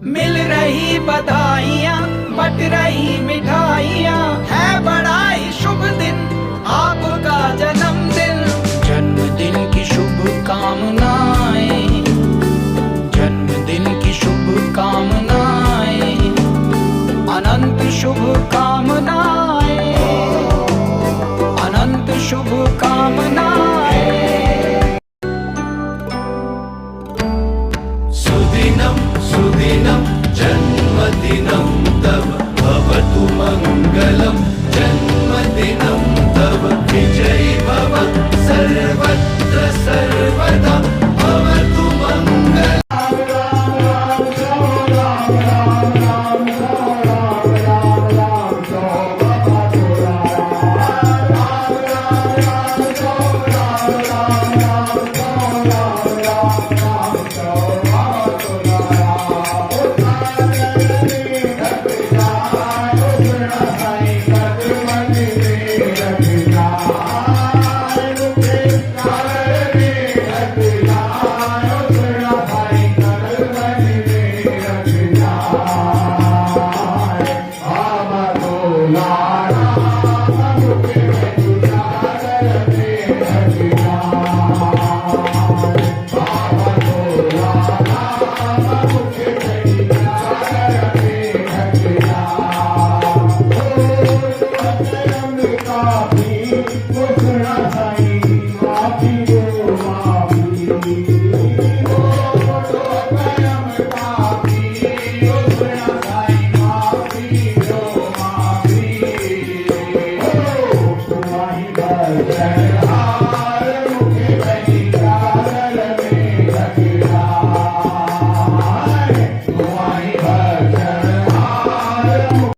मिल रही बधाइयाँ बट रही मिठाइयाँ, है बड़ा ही शुभ दिन आपका जन्मदिन। जन्मदिन की शुभकामनाएं, जन्मदिन की शुभकामनाएं, अनंत शुभकामनाएं, अनंत शुभकामनाएं। सुदिनं सुदिनं जन्मदिनं तव भवतु मङ्गलं, जन्मदिनं तव विजयी भव सर्वत्र सर्वदा भवतु मङ्गलम्।